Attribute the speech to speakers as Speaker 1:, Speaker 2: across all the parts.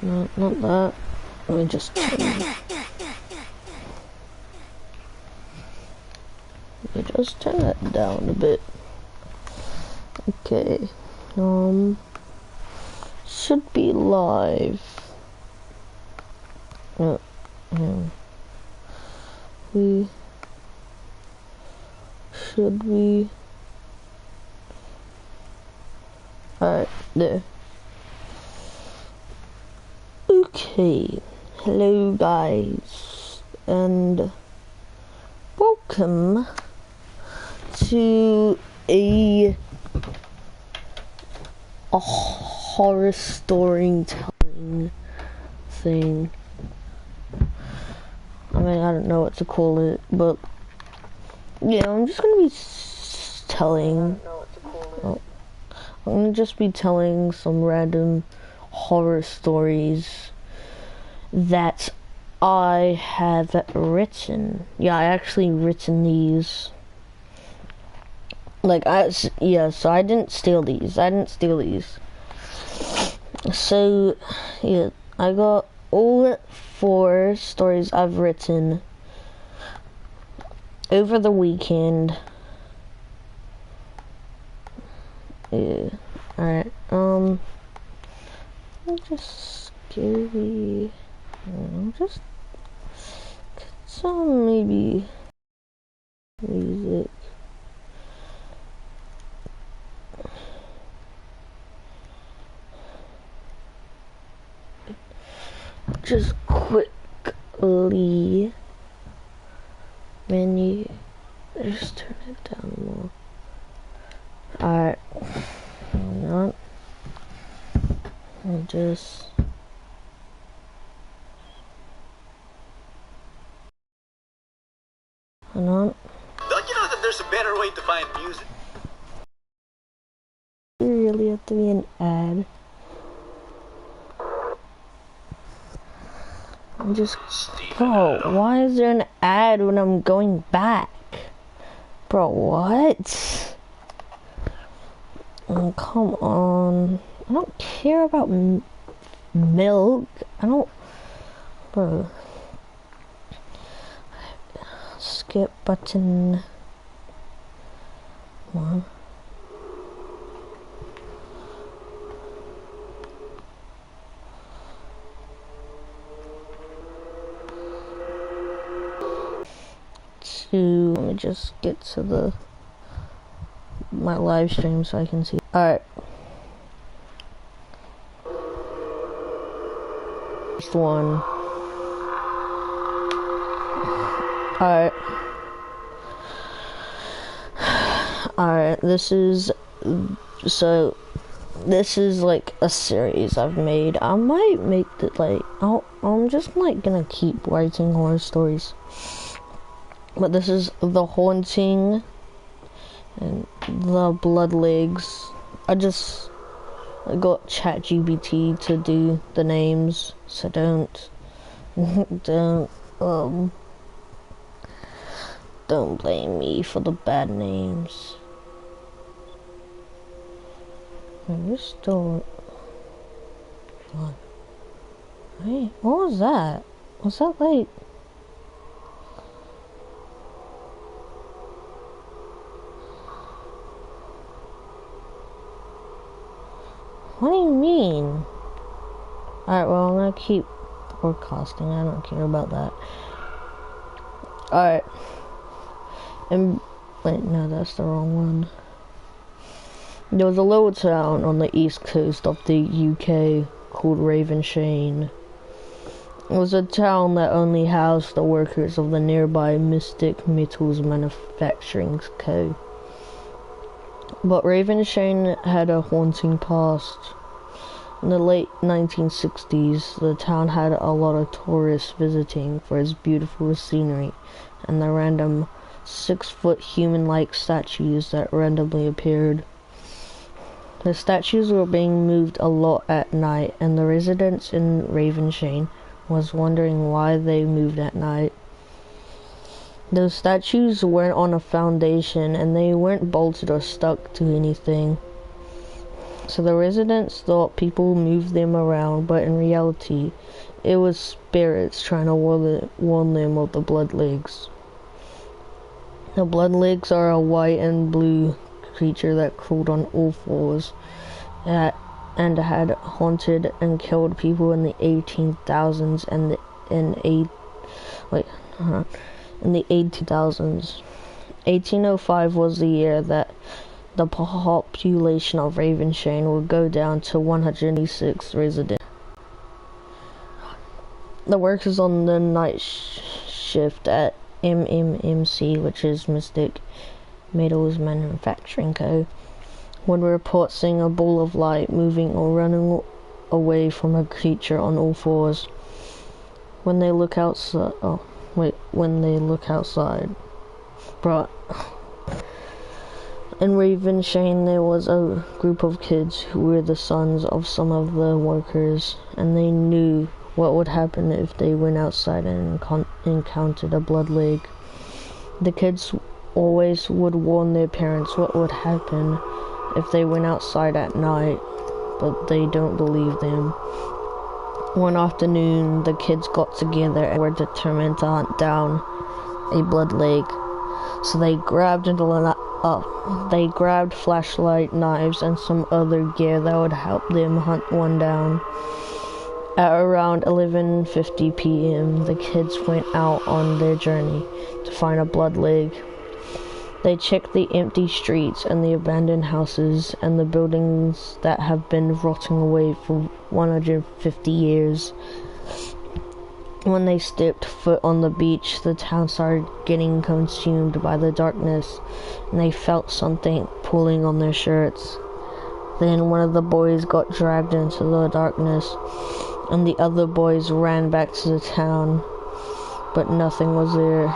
Speaker 1: No, not that. Let me just turn. Let me just turn that down a bit. Okay. Should be live. No. Should we? Alright, there. Okay, hello guys, and welcome to a horror storytelling thing. I mean, I don't know what to call it, but yeah, I'm just gonna be telling. I'm gonna just be telling some random horror stories that I have written. Yeah, I actually written these. Like, so I didn't steal these. So, yeah, I got all 4 stories I've written over the weekend. Yeah, alright, just scary. Just get some maybe music. Just quickly menu. Just turn it down more. Alright. Hang on. I'll just. Hang on.
Speaker 2: Don't you know that there's a better way to find music?
Speaker 1: You really have to be an ad. I'm just. Bro, why is there an ad when I'm going back? Bro, what? Oh, come on. I don't care about milk. I don't. Bro. Skip button. Come on. Let me just get to my live stream so I can see. Alright. First one. Alright. Alright, this is like a series I've made. I might make it like, I'm just like gonna keep writing horror stories. But this is The Haunting and The Blood Legs. I got ChatGPT to do the names, so don't blame me for the bad names. We're still. What? Hey, what was that? Was that like? What do you mean? Alright, well, I'm gonna keep broadcasting. I don't care about that. Alright. And wait, no, that's the wrong one. There was a little town on the east coast of the UK called Ravenshane. It was a town that only housed the workers of the nearby Mystic Metals Manufacturing Co. But Ravenshane had a haunting past. In the late 1960s, the town had a lot of tourists visiting for its beautiful scenery and the random 6-foot human-like statues that randomly appeared. The statues were being moved a lot at night, and the residents in Ravenshane was wondering why they moved at night. Those statues weren't on a foundation, and they weren't bolted or stuck to anything. So the residents thought people moved them around, but in reality, it was spirits trying to warn them of the Bloodlegs. The Bloodlegs are a white and blue creature that crawled on all fours and had haunted and killed people in the 18,000s and in the 18,000s. 1805 was the year that the population of Ravenshane would go down to 186 residents. The workers on the night shift at MMMC, which is Mystic Metals Manufacturing Co., would report seeing a ball of light moving or running away from a creature on all fours. When they look outside, but in Ravenshane there was a group of kids who were the sons of some of the workers, and they knew what would happen if they went outside and encountered a Bloodleg. The kids always would warn their parents what would happen if they went outside at night, but they don't believe them. One afternoon, the kids got together and were determined to hunt down a Bloodleg. So they grabbed flashlight, knives, and some other gear that would help them hunt one down. At around 11:50 p.m., the kids went out on their journey to find a Bloodleg. They checked the empty streets and the abandoned houses and the buildings that have been rotting away for 150 years. When they stepped foot on the beach, the town started getting consumed by the darkness, and they felt something pulling on their shirts. Then one of the boys got dragged into the darkness, and the other boys ran back to the town, but nothing was there.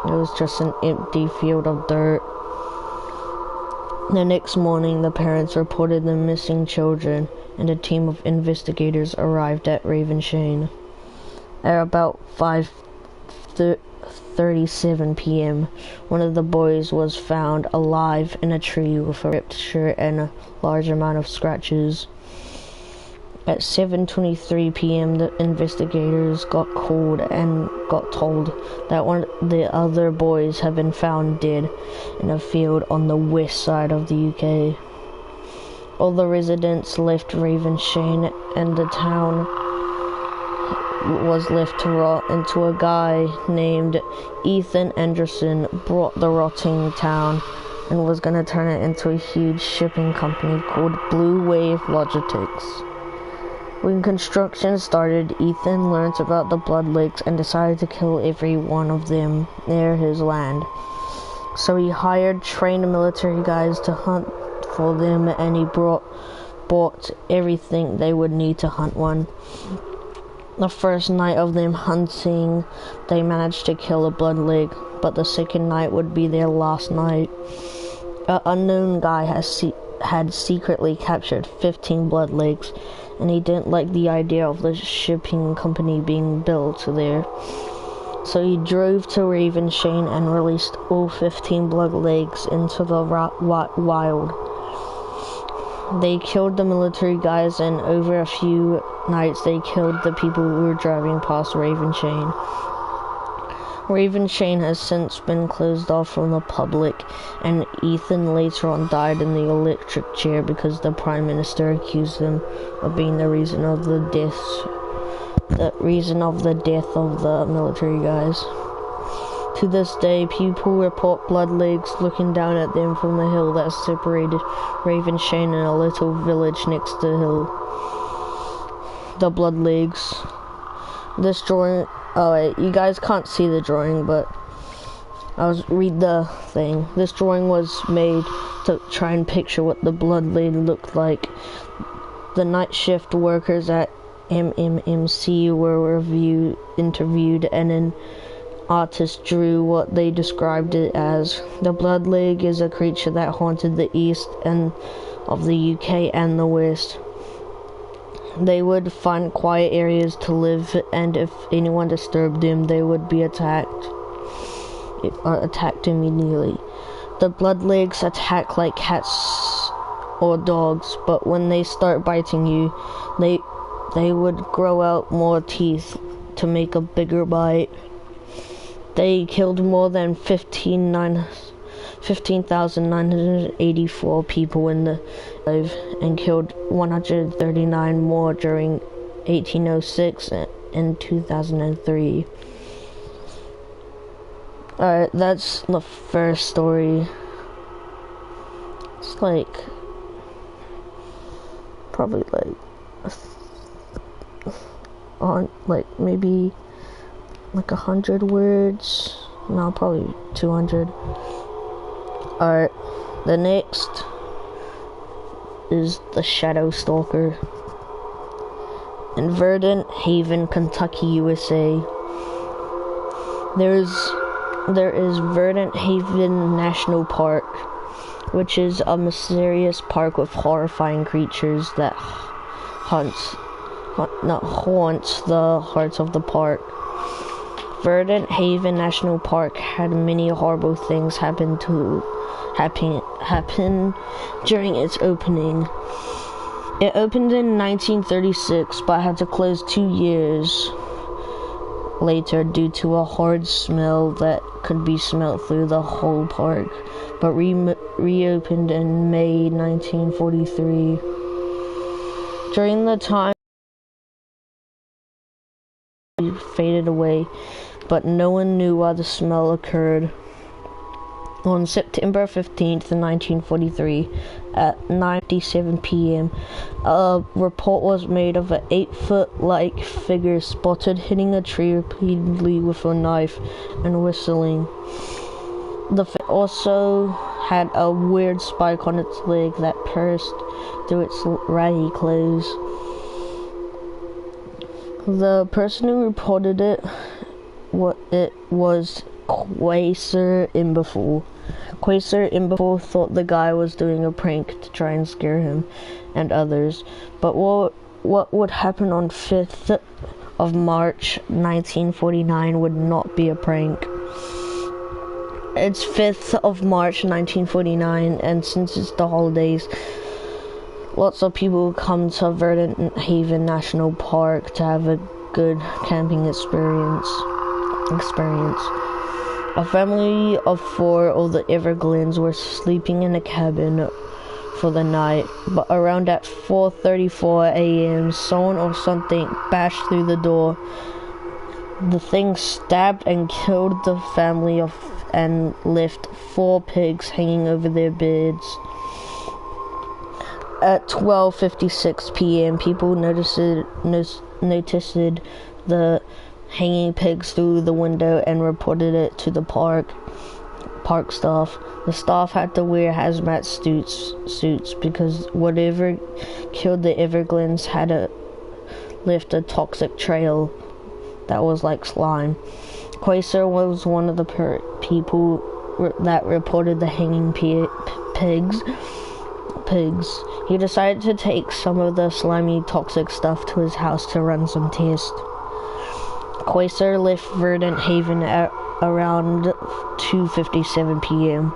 Speaker 1: It was just an empty field of dirt. The next morning, the parents reported the missing children, and a team of investigators arrived at Ravenshane. At about 5:37 p.m., one of the boys was found alive in a tree with a ripped shirt and a large amount of scratches. At 7:23 p.m., the investigators got called and got told that one of the other boys had been found dead in a field on the west side of the UK. All the residents left Ravenshane, and the town was left to rot until a guy named Ethan Anderson bought the rotting town and was going to turn it into a huge shipping company called Blue Wave Logistics. When construction started, Ethan learned about the Bloodlegs and decided to kill every one of them near his land. So he hired trained military guys to hunt for them, and he bought everything they would need to hunt one. The first night of them hunting, they managed to kill a Bloodleg, but the second night would be their last night. An unknown guy had secretly captured 15 Bloodlegs, and he didn't like the idea of the shipping company being built there. So he drove to Ravenshane and released all 15 Bloodlegs into the wild. They killed the military guys, and over a few nights they killed the people who were driving past Ravenshane. Ravenshane has since been closed off from the public, and Ethan later on died in the electric chair because the Prime Minister accused him of being the reason of the death of the military guys. To this day, people report Bloodlegs looking down at them from the hill that separated Ravenshane and a little village next to the hill. The Bloodlegs. This drawing... Oh wait, you guys can't see the drawing, but read the thing. This drawing was made to try and picture what the Bloodleg looked like. The night shift workers at MMMC were interviewed, and an artist drew what they described it as. The Bloodleg is a creature that haunted the east and of the UK and the west. They would find quiet areas to live, and if anyone disturbed them, they would be attacked immediately. The Bloodlegs attack like cats or dogs, but when they start biting you, they would grow out more teeth to make a bigger bite. They killed more than 15,984 people in the live and killed 139 more during 1806 and 2003. Alright, that's the first story. It's like probably like maybe like 100 words. No, probably 200. Alright, the next is the Shadow Stalker. In Verdant Haven, Kentucky, USA. There is Verdant Haven National Park, which is a mysterious park with horrifying creatures that haunt the hearts of the park. Verdant Haven National Park had many horrible things happen during its opening. It opened in 1936, but had to close 2 years later due to a horrid smell that could be smelled through the whole park, but reopened in May 1943. During the time it faded away, but no one knew why the smell occurred. On September 15th, 1943, at 9:57 p.m., a report was made of an 8-foot-like figure spotted hitting a tree repeatedly with a knife and whistling. The figure also had a weird spike on its leg that pierced through its raggy clothes. The person who reported it was Quasar Imbeful. Quasar Imbeful thought the guy was doing a prank to try and scare him and others, but what would happen on 5th of March 1949 would not be a prank. It's 5th of March 1949, and since it's the holidays, lots of people come to Verdant Haven National Park to have a good camping experience. A family of 4 of the Everglades were sleeping in a cabin for the night, but around at 4:34 a.m., someone or something bashed through the door. The thing stabbed and killed the family and left 4 pigs hanging over their beds. At 12:56 p.m., people noticed the hanging pigs through the window and reported it to the park staff. The staff had to wear hazmat suits because whatever killed the Everglades had left a toxic trail that was like slime. Quasar was one of the people that reported the hanging pigs. He decided to take some of the slimy toxic stuff to his house to run some tests. Quasar left Verdant Haven at around 2:57 p.m.,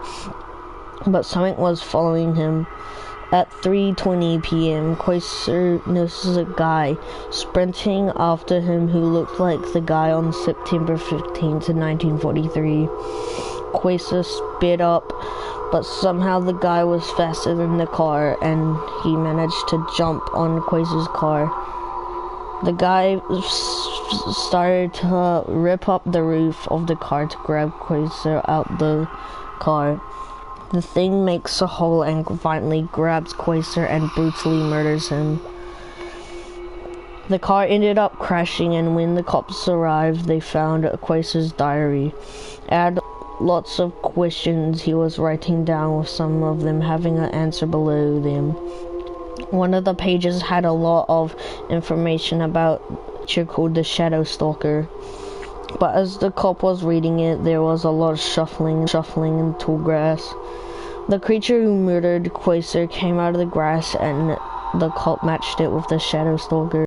Speaker 1: but something was following him. At 3:20 p.m., Quasar notices a guy sprinting after him who looked like the guy on September 15th, 1943. Quasar sped up, but somehow the guy was faster than the car, and he managed to jump on Quasar's car. The guy started to rip up the roof of the car to grab Quasar out the car. The thing makes a hole and finally grabs Quasar and brutally murders him. The car ended up crashing, and when the cops arrived, they found Quasar's diary. It had lots of questions he was writing down, with some of them having an answer below them. One of the pages had a lot of information about a creature called the Shadow Stalker. But as the cop was reading it, there was a lot of shuffling in tall grass. The creature who murdered Quasar came out of the grass, and the cop matched it with the Shadow Stalker.